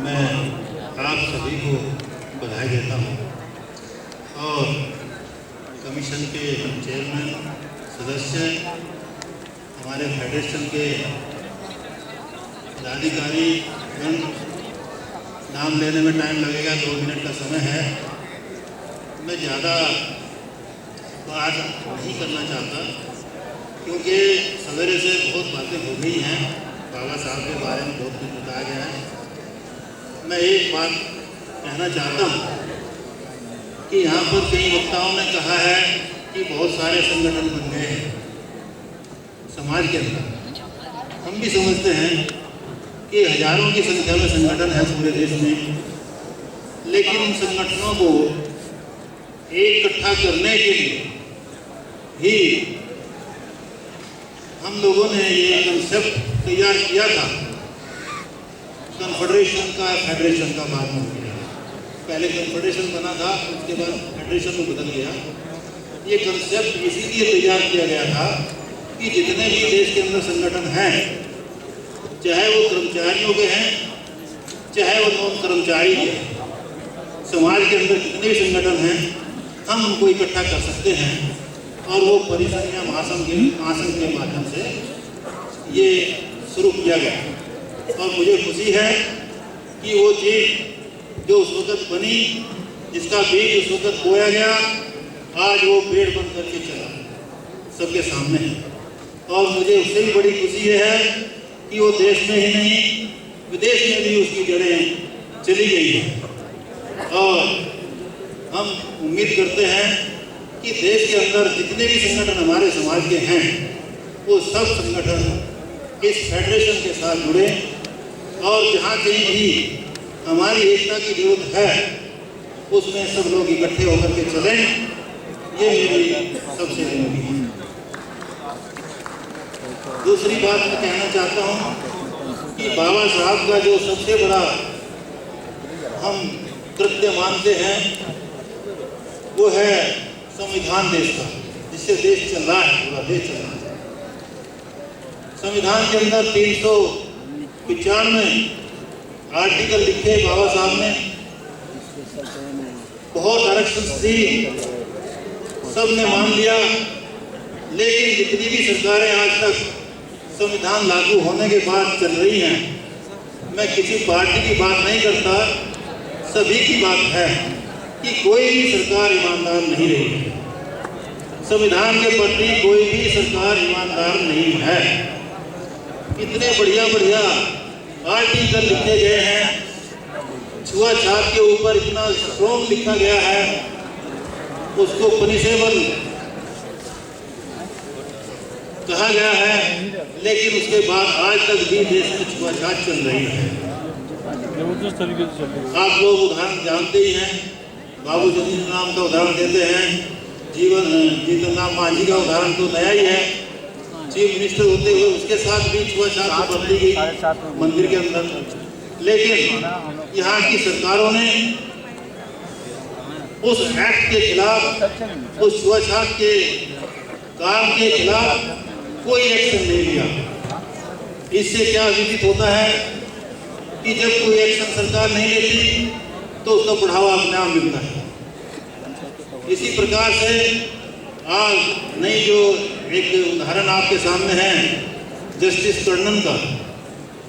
मैं आप सभी को बधाई देता हूँ और कमीशन के चेयरमैन सदस्य, हमारे फेडरेशन के पदाधिकारी, नाम लेने में टाइम लगेगा, 2 मिनट का समय है। मैं ज़्यादा बात नहीं करना चाहता क्योंकि सवेरे से बहुत बातें हो गई हैं, बाबा साहब के बारे में बहुत कुछ बताया गया है। मैं एक बात कहना चाहता हूँ कि यहाँ पर कई वक्ताओं ने कहा है कि बहुत सारे संगठन बन गए हैं समाज के अंदर। हम भी समझते हैं कि हजारों की संख्या में संगठन है पूरे देश में, लेकिन उन संगठनों को इकट्ठा करने के लिए ही हम लोगों ने ये कंसेप्ट तैयार किया था, कन्फेडरेशन का, फेडरेशन का बाद में किया। पहले कन्फेडरेशन बना था, उसके बाद फेडरेशन में बदल गया। ये कंसेप्ट इसीलिए तैयार किया गया था कि जितने भी देश के अंदर संगठन हैं, चाहे वो कर्मचारियों के हैं, चाहे वो नॉन कर्मचारी के, समाज के अंदर जितने भी संगठन हैं, हम उनको इकट्ठा कर सकते हैं और वो परिषद या महासंघ के माध्यम से ये शुरू किया गया। और मुझे खुशी है कि वो चीज़ जो उस वक़्त बनी, जिसका बीज उस वक़्त बोया गया, आज वो पेड़ बन करके चला सबके सामने है। और मुझे उससे भी बड़ी खुशी ये है कि वो देश में ही नहीं, विदेश में भी उसकी जड़ें चली गई हैं। और हम उम्मीद करते हैं कि देश के अंदर जितने भी संगठन हमारे समाज के हैं, वो सब संगठन इस फेडरेशन के साथ जुड़े और जहाँ कहीं भी हमारी एकता की जरूरत है, उसमें सब लोग इकट्ठे होकर के चलें। ये मेरी सबसे जरूरी है। दूसरी बात मैं कहना चाहता हूँ कि बाबा साहब का जो सबसे बड़ा हम कृत्य मानते हैं वो है संविधान देश का, जिससे देश चल रहा है, पूरा देश चल रहा है। संविधान के अंदर 395 आर्टिकल लिखे बाबा साहब ने, बहुत आरक्षण थी, सब ने मान लिया। लेकिन जितनी भी सरकारें आज तक संविधान लागू होने के बाद चल रही हैं, मैं किसी पार्टी की बात नहीं करता, सभी की बात है कि कोई भी सरकार ईमानदार नहीं रही है। संविधान के प्रति कोई भी सरकार ईमानदार नहीं है। इतने बढ़िया बढ़िया आर्टिकल लिखे गए हैं, छुआछूत के ऊपर इतना स्ट्रॉन्ग लिखा गया है, उसको पनिशेबल कहा गया है, लेकिन उसके बाद आज तक भी देश में छुआछूत चल रही है। आप लोग उदाहरण जानते ही हैं, बाबू जगजीवन राम का उदाहरण देते हैं, जीतन राम मांझी का उदाहरण तो नया ही है। चीफ मिनिस्टर होते हुए उसके साथ भी छुआछूत बरती गई मंदिर के अंदर। लेकिन यहाँ की सरकारों ने उस एक्ट के खिलाफ, उस छुआछूत के काम के खिलाफ कोई एक्शन नहीं लिया। इससे क्या विदित होता है कि जब कोई एक्शन सरकार नहीं लेती तो उसका बढ़ावा अपने आप मिलता है। इसी प्रकार से आज नई जो एक उदाहरण आपके सामने है जस्टिस कर्णन का,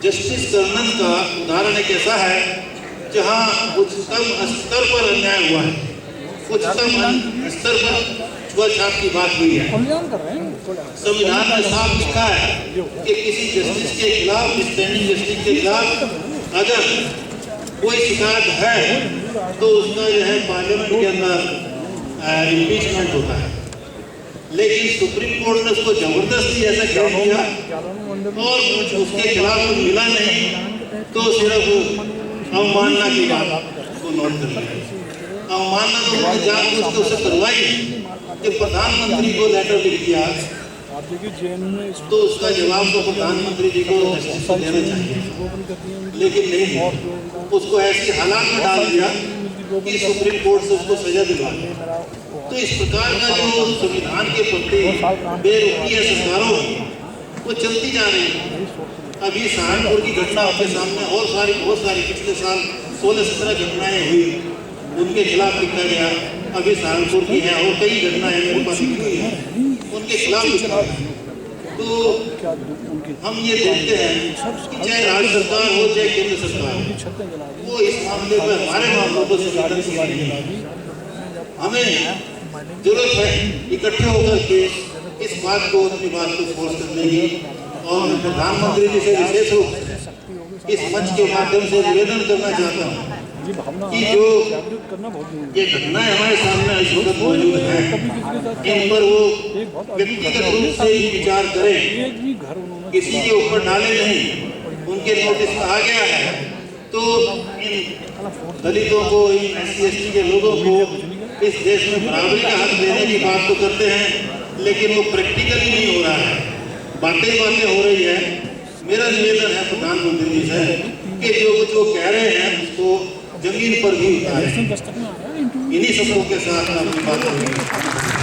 जस्टिस कर्णन का उदाहरण एक ऐसा है जहां उच्चतम स्तर पर अन्याय हुआ है, उच्चतम स्तर पर छुआछूत की बात हुई है। संविधान में साफ लिखा है कि किसी जस्टिस के खिलाफ, स्टैंडिंग जस्टिस के खिलाफ अगर कोई शिकायत है तो उसका जो है पार्लियामेंट के अंदर इम्पीचमेंट होता है। लेकिन सुप्रीम कोर्ट ने उसको जबरदस्ती ऐसा कह दिया और उसके खिलाफ कुछ मिला नहीं तो सिर्फ अवमानना की बात को नोट कर लिया। अवमानना तो उन्होंने जानबूझ के उससे करवाई कि प्रधानमंत्री को लेटर लिख दिया तो उसका जवाब तो प्रधानमंत्री जी को देना चाहिए, लेकिन नहीं, उसको ऐसी हालात में डाल दिया कि सुप्रीम कोर्ट से उसको सजा दिलवा दी। तो इस प्रकार का जो संविधान के प्रति बेरुखी है सरकारों, वो चलती जा रही है। अभी सहारनपुर की घटना आपके सामने और बहुत सारी पिछले साल 16-17 घटनाएं हुई, उनके खिलाफ लिखा गया। अभी सहारनपुर की है और कई घटनाएं मेरे पास लिखी हुई है, उनके खिलाफ लिखा है। तो हम ये देखते हैं कि चाहे राज्य सरकार हो चाहे केंद्र सरकार हो, वो इस मामले पर हमारे मामलों को हमें जरूरत है इकट्ठे होकर के इस बात को, अपनी बात को फोर्स करने की। और प्रधानमंत्री जी से विशेष रूप से इस मंच के माध्यम से निवेदन करना चाहता हूँ कि जो ये घटनाएं हमारे सामने इस वक्त मौजूद हैं, इन पर वो व्यक्तिगत रूप से ही विचार करें, किसी के ऊपर डाले नहीं। उनके नोटिस में आ गया है तो इन दलितों को, इन SC/ST के लोगों को इस देश में बराबरी का हक देने की बात तो करते हैं, लेकिन वो प्रैक्टिकली नहीं हो रहा है, बातें हो रही है। मेरा निवेदन है प्रधानमंत्री जी से कि जो कुछ वो कह रहे हैं उसको जमीन पर भी उतारें। इन्हीं सबों के साथ अपनी बात करेंगे।